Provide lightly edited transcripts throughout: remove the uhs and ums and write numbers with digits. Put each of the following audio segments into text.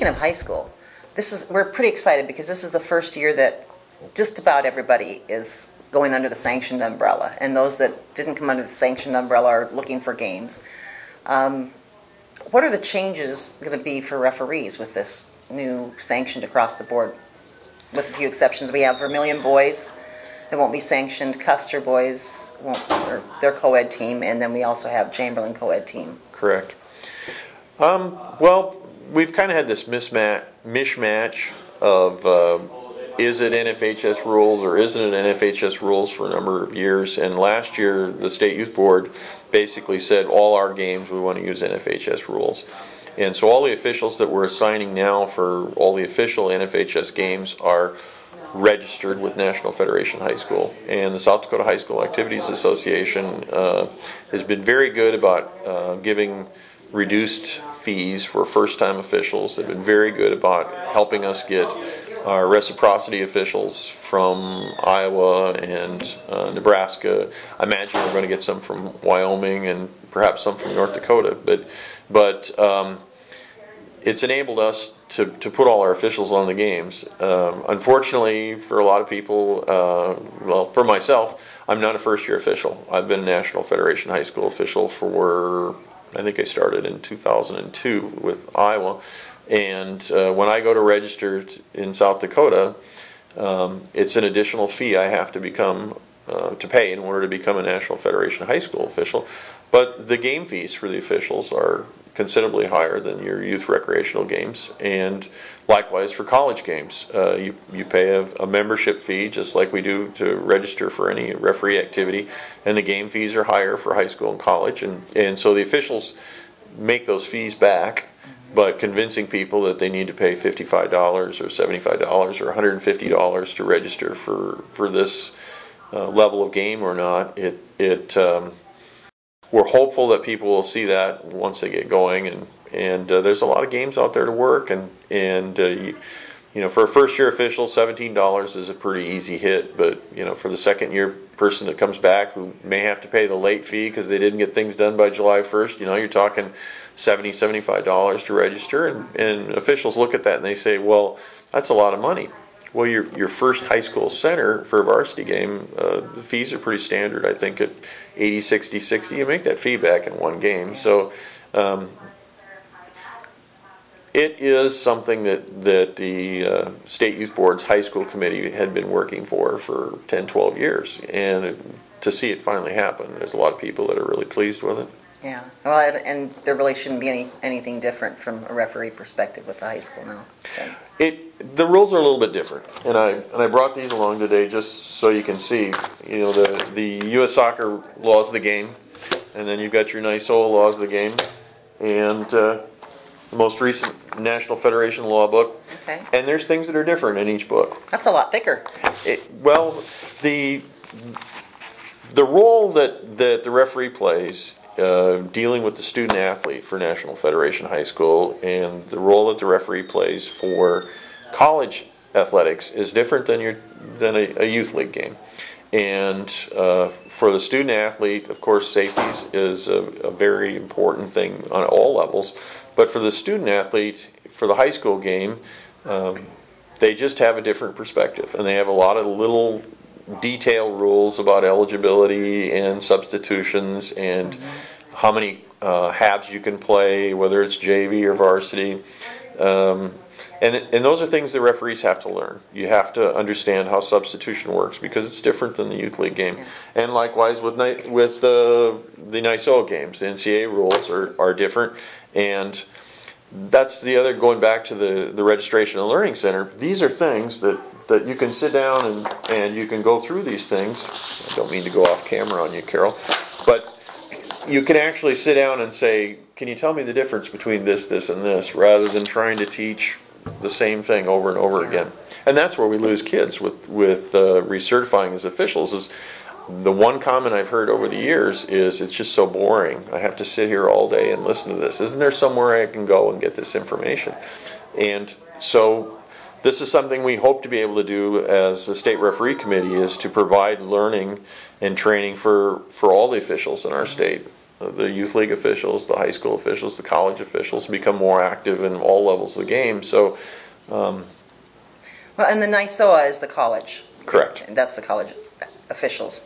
speaking of high school, we're pretty excited because this is the first year that just about everybody is going under the sanctioned umbrella, and those that didn't come under the sanctioned umbrella are looking for games. What are the changes going to be for referees with this new sanctioned across the board? With a few exceptions, we have Vermilion boys that won't be sanctioned, Custer boys won't, or their co-ed team, and then we also have Chamberlain co-ed team. Correct. Well, we've kind of had this mishmash of is it NFHS rules or isn't it NFHS rules for a number of years. And last year, the State Youth Board basically said all our games we want to use NFHS rules. And so all the officials that we're assigning now for all the official NFHS games are registered with National Federation High School. And the South Dakota High School Activities Association has been very good about giving reduced fees for first-time officials. They've been very good about helping us get our reciprocity officials from Iowa and Nebraska. I imagine we're going to get some from Wyoming and perhaps some from North Dakota. But it's enabled us to put all our officials on the games. Unfortunately, for a lot of people, well, for myself, I'm not a first-year official. I've been a National Federation High School official for, I think I started in 2002 with Iowa. And when I go to register in South Dakota, it's an additional fee I have to pay in order to become a National Federation High School official. But the game fees for the officials are considerably higher than your youth recreational games, and likewise for college games. You pay a membership fee just like we do to register for any referee activity, and the game fees are higher for high school and college, and so the officials make those fees back, but convincing people that they need to pay $55 or $75 or $150 to register for this level of game or not, we're hopeful that people will see that once they get going, and there's a lot of games out there to work, and for a first-year official, $17 is a pretty easy hit, but for the second-year person that comes back who may have to pay the late fee because they didn't get things done by July 1st, you're talking $70, $75 to register, and officials look at that and they say, well, that's a lot of money. Well, your first high school center for a varsity game, the fees are pretty standard. I think at 80, 60, 60, you make that fee back in one game. So it is something that the State Youth Board's high school committee had been working for 10, 12 years. And to see it finally happen, there's a lot of people that are really pleased with it. Yeah, well, and there really shouldn't be anything different from a referee perspective with the high school now. Okay. The rules are a little bit different, and I brought these along today just so you can see, the U.S. Soccer laws of the game, and then you've got your NYSOA laws of the game, and the most recent National Federation law book. Okay. And there's things that are different in each book. That's a lot thicker. The role that the referee plays dealing with the student athlete for National Federation High School and the role that the referee plays for college athletics is different than a youth league game. And for the student athlete, of course, safety is a very important thing on all levels. But for the student athlete, for the high school game, they just have a different perspective, and they have a lot of little detailed rules about eligibility and substitutions and how many halves you can play, whether it's JV or varsity. And those are things the referees have to learn. You have to understand how substitution works because it's different than the youth league game. And likewise with the NYSOA games, the NCAA rules are different. And that's the other, going back to the Registration and Learning Center, these are things that you can sit down and you can go through these things. I don't mean to go off camera on you, Carol, but you can actually sit down and say, can you tell me the difference between this, and this, rather than trying to teach the same thing over and over again. And that's where we lose kids with recertifying as officials. Is the one comment I've heard over the years is, it's just so boring. I have to sit here all day and listen to this. Isn't there somewhere I can go and get this information? And so this is something we hope to be able to do as a state referee committee, is to provide learning and training for all the officials in our state. the youth league officials, the high school officials, the college officials become more active in all levels of the game. So, well, and the NYSOA is the college. correct. That's the college officials.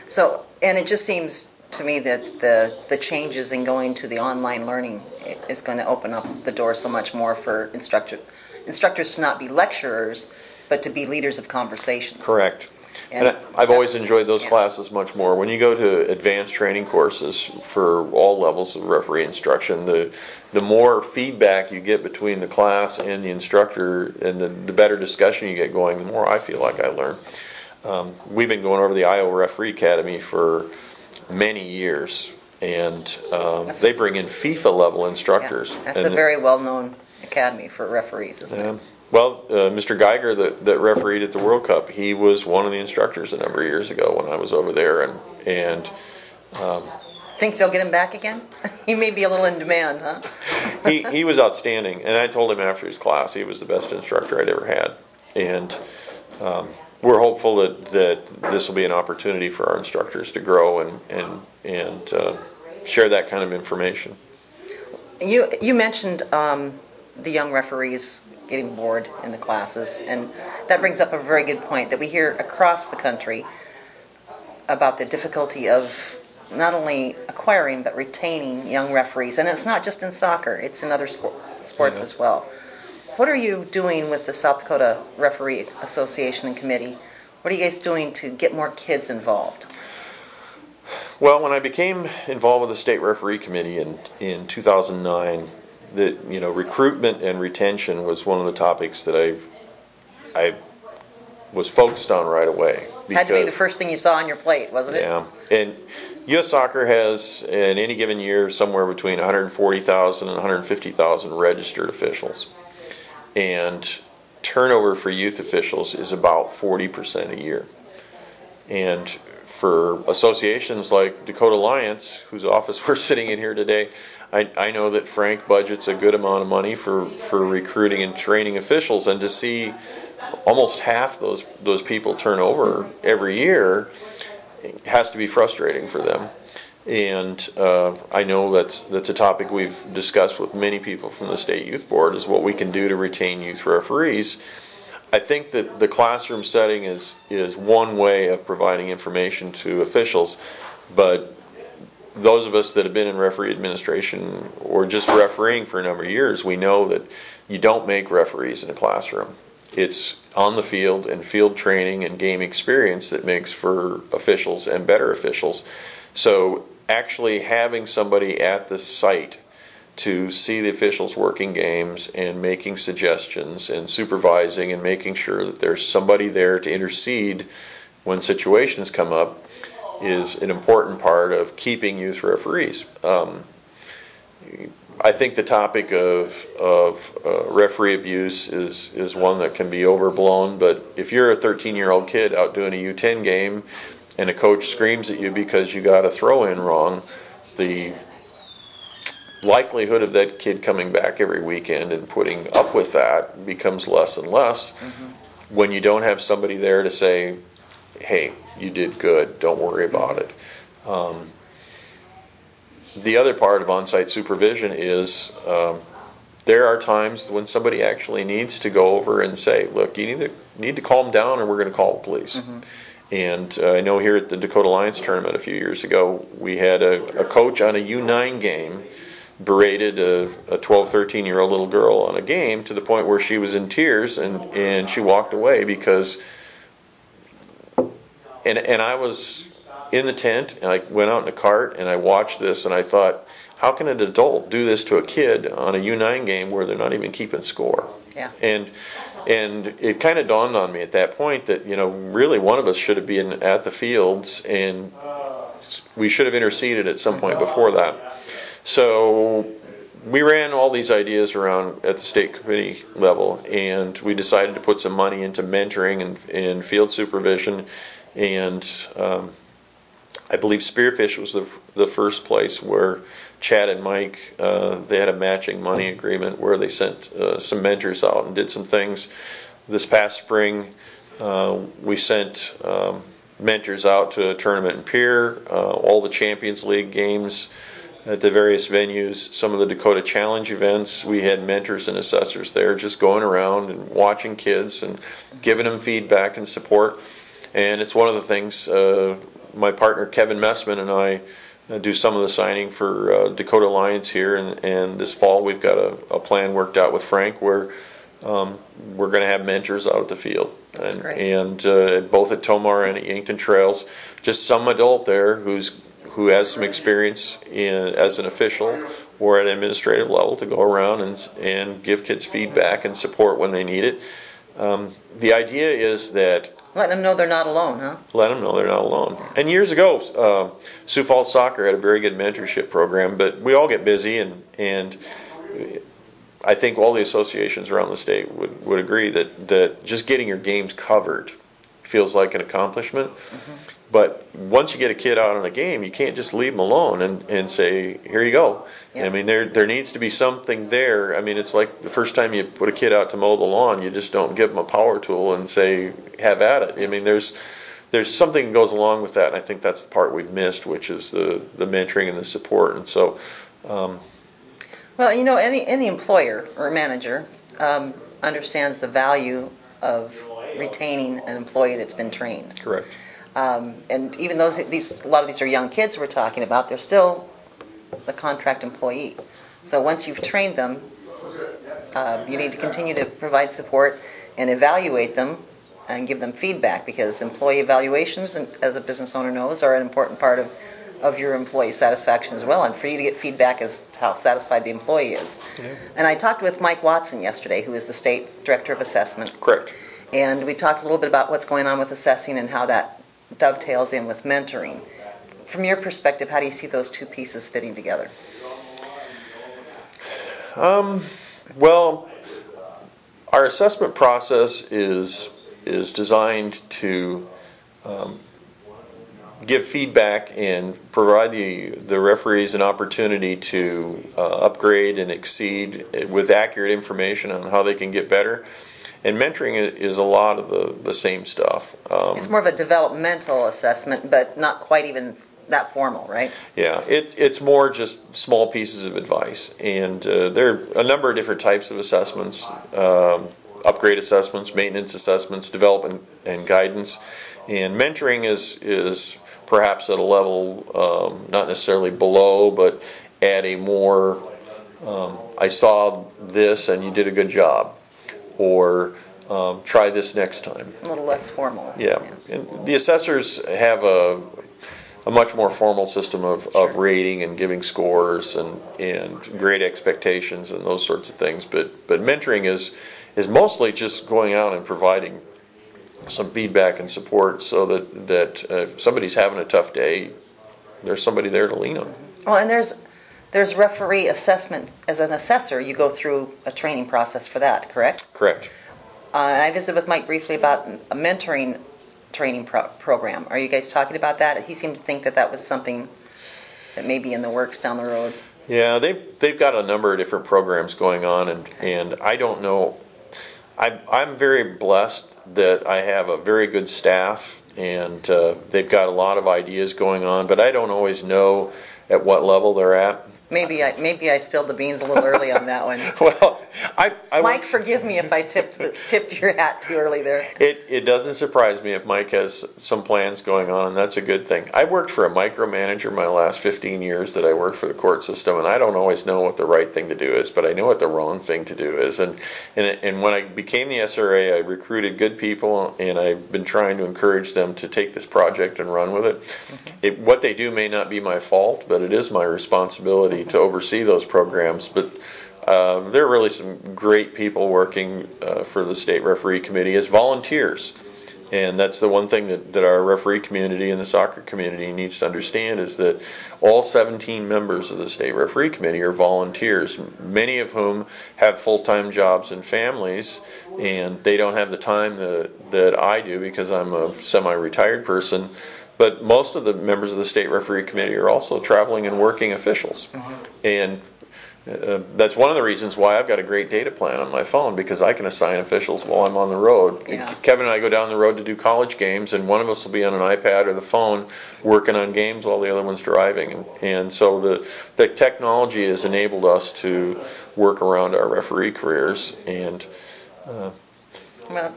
So, and it just seems to me that the changes in going to the online learning is going to open up the door so much more for instructors to not be lecturers, but to be leaders of conversations. Correct. And I've always enjoyed those classes much more. When you go to advanced training courses for all levels of referee instruction, the more feedback you get between the class and the instructor, and the better discussion you get going, the more I feel like I learn. We've been going over the Iowa Referee Academy for many years, and they bring in FIFA level instructors. Yeah, that's a very well-known academy for referees, isn't it? Well, Mr. Geiger that refereed at the World Cup, he was one of the instructors a number of years ago when I was over there, and think they'll get him back again? He may be a little in demand, huh? he was outstanding, and I told him after his class he was the best instructor I'd ever had, and we're hopeful that this will be an opportunity for our instructors to grow and share that kind of information. You mentioned the young referees getting bored in the classes, and that brings up a very good point that we hear across the country about the difficulty of not only acquiring but retaining young referees, and it's not just in soccer, it's in other sports as well. What are you doing with the South Dakota Referee Association and Committee? What are you guys doing to get more kids involved? Well, when I became involved with the State Referee Committee in 2009, recruitment and retention was one of the topics that I was focused on right away. Had to be the first thing you saw on your plate, wasn't it? Yeah, and U.S. Soccer has, in any given year, somewhere between 140,000 and 150,000 registered officials. And turnover for youth officials is about 40% a year. And for associations like Dakota Alliance, whose office we're sitting in here today, I know that Frank budgets a good amount of money for recruiting and training officials, and to see almost half those people turn over every year has to be frustrating for them. And I know that's a topic we've discussed with many people from the State Youth Board, is what we can do to retain youth referees. I think that the classroom setting is one way of providing information to officials, but those of us that have been in referee administration or just refereeing for a number of years, we know that you don't make referees in a classroom. It's on the field and field training and game experience that makes for officials and better officials. So actually having somebody at the site to see the officials working games and making suggestions and supervising and making sure that there's somebody there to intercede when situations come up is an important part of keeping youth referees. I think the topic of referee abuse is one that can be overblown, but if you're a 13-year-old kid out doing a U10 game and a coach screams at you because you got a throw-in wrong, the likelihood of that kid coming back every weekend and putting up with that becomes less and less when you don't have somebody there to say, hey, you did good, don't worry about it. The other part of on-site supervision is there are times when somebody actually needs to go over and say, look, you need to calm down or we're going to call the police. And I know here at the Dakota Alliance tournament a few years ago, we had a coach on a U9 game berated a 12, 13-year-old little girl on a game to the point where she was in tears and she walked away because, and I was in the tent and I went out in a cart and I watched this and I thought, how can an adult do this to a kid on a U9 game where they're not even keeping score? Yeah. And it kind of dawned on me at that point that, really one of us should have been at the fields and we should have interceded at some point before that. So we ran all these ideas around at the state committee level, and we decided to put some money into mentoring and field supervision. And I believe Spearfish was the first place where Chad and Mike, they had a matching money agreement where they sent some mentors out and did some things. This past spring, we sent mentors out to a tournament and peer, all the Champions League games at the various venues, some of the Dakota Challenge events. We had mentors and assessors there just going around and watching kids and giving them feedback and support. And it's one of the things my partner Kevin Messman and I do some of the signing for Dakota Lions here, and this fall we've got a plan worked out with Frank where we're going to have mentors out at the field. That's great. And both at Tomar and at Yankton Trails, just some adult there who has some experience as an official or at an administrative level to go around and give kids feedback and support when they need it. The idea is that letting them know they're not alone, huh? Let them know they're not alone. And years ago, Sioux Falls Soccer had a very good mentorship program, but we all get busy, and I think all the associations around the state would agree that just getting your games covered feels like an accomplishment. Mm-hmm. But once you get a kid out on a game, you can't just leave them alone and say, here you go. Yeah. I mean, there needs to be something there. I mean, it's like the first time you put a kid out to mow the lawn, you just don't give them a power tool and say, have at it. I mean, there's something that goes along with that, and I think that's the part we've missed, which is the mentoring and the support. And so, well, you know, any employer or manager understands the value of retaining an employee that's been trained. Correct. And even though a lot of these are young kids we're talking about, they're still the contract employee. So once you've trained them, you need to continue to provide support and evaluate them and give them feedback, because employee evaluations, as a business owner knows, are an important part of your employee satisfaction as well, and for you to get feedback as to how satisfied the employee is. Yeah. And I talked with Mike Watson yesterday, who is the State Director of Assessment. Correct. And we talked a little bit about what's going on with assessing and how that dovetails in with mentoring. From your perspective, how do you see those two pieces fitting together? Well, our assessment process is designed to give feedback and provide the referees an opportunity to upgrade and exceed with accurate information on how they can get better. And mentoring is a lot of the same stuff. It's more of a developmental assessment, but not quite even that formal, right? Yeah, it's more just small pieces of advice. And there are a number of different types of assessments, upgrade assessments, maintenance assessments, development and guidance. And mentoring is perhaps at a level not necessarily below, but at a more, I saw this and you did a good job. Or try this next time. A little less formal. Yeah. And the assessors have a much more formal system of rating and giving scores and grade expectations and those sorts of things. But mentoring is mostly just going out and providing some feedback and support so that if somebody's having a tough day, there's somebody there to lean on. Well, and there's referee assessment. As an assessor, you go through a training process for that, correct? Correct. I visited with Mike briefly about a mentoring training program. Are you guys talking about that? He seemed to think that was something that may be in the works down the road. Yeah, they've got a number of different programs going on, and I don't know. I'm very blessed that I have a very good staff, and they've got a lot of ideas going on, but I don't always know at what level they're at. Maybe I spilled the beans a little early on that one. Well, Mike, forgive me if I tipped your hat too early there. It doesn't surprise me if Mike has some plans going on, and that's a good thing. I worked for a micromanager my last 15 years that I worked for the court system, and I don't always know what the right thing to do is, but I know what the wrong thing to do is. And when I became the SRA, I recruited good people, and I've been trying to encourage them to take this project and run with it. Mm-hmm. What they do may not be my fault, but it is my responsibility to oversee those programs. But there are really some great people working for the state referee committee as volunteers, and that's the one thing that our referee community and the soccer community needs to understand, is that all 17 members of the state referee committee are volunteers, many of whom have full-time jobs and families, and they don't have the time that I do because I'm a semi-retired person. But most of the members of the state referee committee are also traveling and working officials. Mm-hmm. And That's one of the reasons why I've got a great data plan on my phone, because I can assign officials while I'm on the road. Yeah. Kevin and I go down the road to do college games, and one of us will be on an iPad or the phone working on games while the other one's driving. And so the technology has enabled us to work around our referee careers. And Well,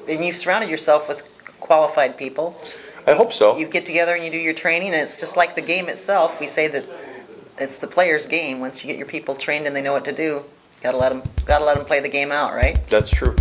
and you've surrounded yourself with qualified people. I hope so. You get together and you do your training, and it's just like the game itself. We say that it's the player's game. Once you get your people trained and they know what to do, gotta let them play the game out, right? That's true.